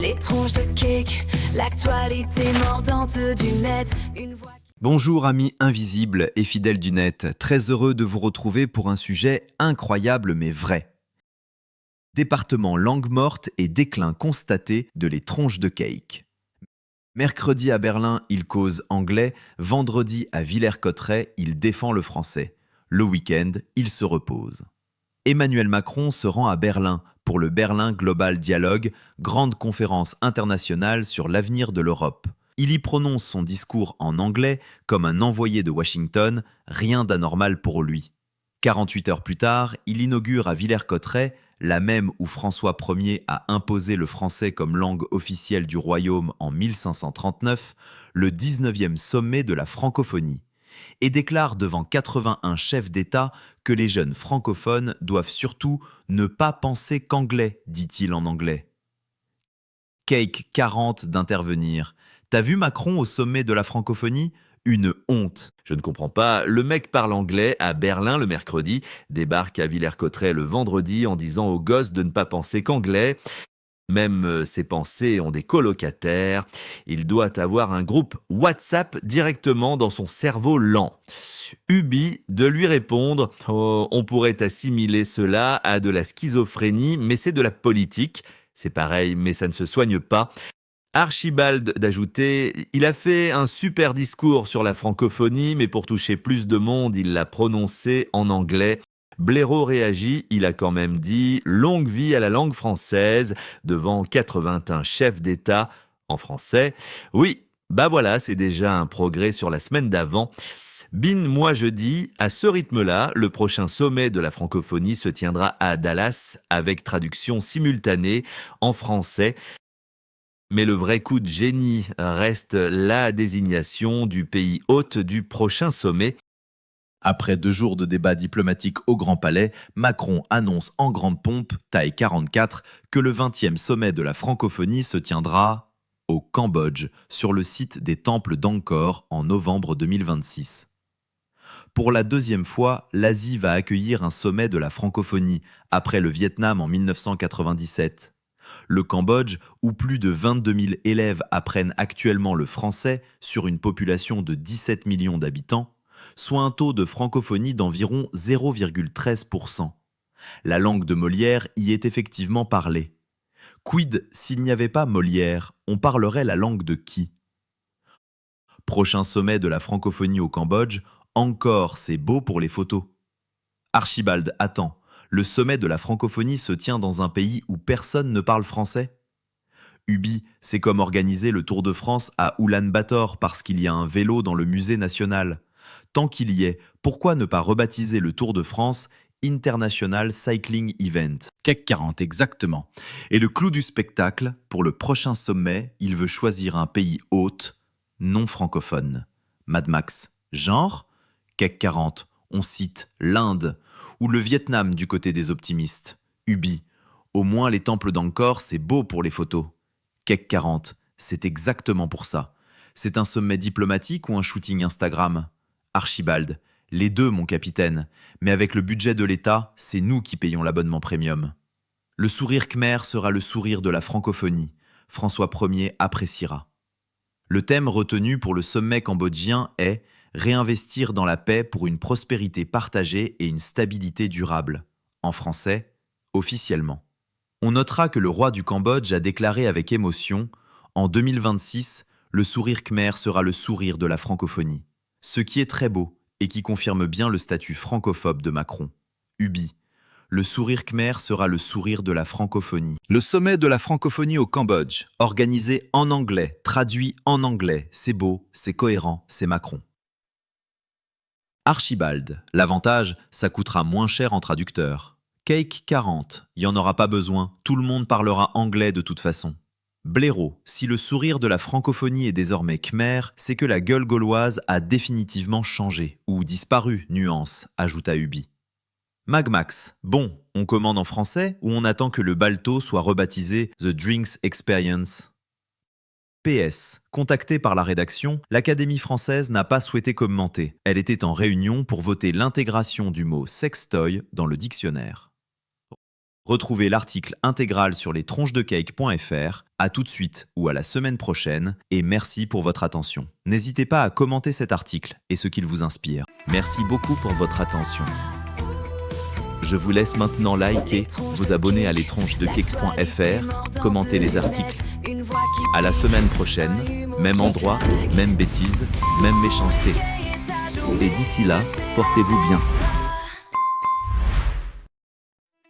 Les tronches de cake, l'actualité mordante du net, une voix... Bonjour amis invisibles et fidèles du net, très heureux de vous retrouver pour un sujet incroyable mais vrai. Département langue morte et déclin constaté de les tronches de cake. Mercredi à Berlin, il cause anglais, vendredi à Villers-Cotterêts, il défend le français. Le week-end, il se repose. Emmanuel Macron se rend à Berlin pour le Berlin Global Dialogue, grande conférence internationale sur l'avenir de l'Europe. Il y prononce son discours en anglais comme un envoyé de Washington, rien d'anormal pour lui. 48 heures plus tard, il inaugure à Villers-Cotterêts, la même où François Ier a imposé le français comme langue officielle du royaume en 1539, le 19e sommet de la francophonie, et déclare devant 81 chefs d'État que les jeunes francophones doivent surtout ne pas penser qu'anglais, dit-il en anglais. Cake 40 d'intervenir. T'as vu Macron au sommet de la francophonie ? Une honte. Je ne comprends pas, le mec parle anglais à Berlin le mercredi, débarque à Villers-Cotterêts le vendredi en disant aux gosses de ne pas penser qu'anglais. Même ses pensées ont des colocataires. Il doit avoir un groupe WhatsApp directement dans son cerveau lent. Ubi de lui répondre « Oh, on pourrait assimiler cela à de la schizophrénie, mais c'est de la politique. C'est pareil, mais ça ne se soigne pas. » Archibald d'ajouter « Il a fait un super discours sur la francophonie, mais pour toucher plus de monde, il l'a prononcé en anglais. » Blaireau réagit, il a quand même dit « Longue vie à la langue française » devant 81 chefs d'État en français. Oui, bah voilà, c'est déjà un progrès sur la semaine d'avant. Bin, moi je dis, à ce rythme-là, le prochain sommet de la francophonie se tiendra à Dallas avec traduction simultanée en français. Mais le vrai coup de génie reste la désignation du pays hôte du prochain sommet. Après 2 jours de débats diplomatiques au Grand Palais, Macron annonce en grande pompe, taille 44, que le 20e sommet de la francophonie se tiendra au Cambodge, sur le site des temples d'Angkor en novembre 2026. Pour la 2e fois, l'Asie va accueillir un sommet de la francophonie, après le Vietnam en 1997. Le Cambodge, où plus de 22 000 élèves apprennent actuellement le français sur une population de 17 millions d'habitants, soit un taux de francophonie d'environ 0,13%. La langue de Molière y est effectivement parlée. Quid s'il n'y avait pas Molière, on parlerait la langue de qui ? Prochain sommet de la francophonie au Cambodge, encore c'est beau pour les photos. Archibald, attends, le sommet de la francophonie se tient dans un pays où personne ne parle français ? Ubi, c'est comme organiser le Tour de France à Oulan-Bator parce qu'il y a un vélo dans le musée national. Tant qu'il y est, pourquoi ne pas rebaptiser le Tour de France International Cycling Event ? CAC 40 exactement. Et le clou du spectacle, pour le prochain sommet, il veut choisir un pays hôte, non francophone. Mad Max, genre ? CAC 40, on cite l'Inde, ou le Vietnam du côté des optimistes. Ubi, au moins les temples d'Angkor, c'est beau pour les photos. CAC 40, c'est exactement pour ça. C'est un sommet diplomatique ou un shooting Instagram ? Archibald, les deux mon capitaine, mais avec le budget de l'État, c'est nous qui payons l'abonnement premium. Le sourire khmer sera le sourire de la francophonie. François Ier appréciera. Le thème retenu pour le sommet cambodgien est « Réinvestir dans la paix pour une prospérité partagée et une stabilité durable ». En français, officiellement. On notera que le roi du Cambodge a déclaré avec émotion « En 2026, le sourire khmer sera le sourire de la francophonie ». Ce qui est très beau et qui confirme bien le statut francophobe de Macron. Ubi, le sourire khmer sera le sourire de la francophonie. Le sommet de la francophonie au Cambodge, organisé en anglais, traduit en anglais, c'est beau, c'est cohérent, c'est Macron. Archibald, l'avantage, ça coûtera moins cher en traducteur. Cake 40, il n'y en aura pas besoin, tout le monde parlera anglais de toute façon. Blaireau, si le sourire de la francophonie est désormais khmer, c'est que la gueule gauloise a définitivement changé, ou disparu, nuance, ajouta Ubi. Magmax, bon, on commande en français ou on attend que le balto soit rebaptisé The Drinks Experience ? PS, contactée par la rédaction, l'Académie française n'a pas souhaité commenter. Elle était en réunion pour voter l'intégration du mot sextoy dans le dictionnaire. Retrouvez l'article intégral sur lestronchesdecake.fr. À tout de suite ou à la semaine prochaine et merci pour votre attention. N'hésitez pas à commenter cet article et ce qu'il vous inspire. Merci beaucoup pour votre attention. Je vous laisse maintenant liker, vous abonner à lestronchesdecake.fr, commenter les articles. À la semaine prochaine, même endroit, même bêtise, même méchanceté. Et d'ici là, portez-vous bien.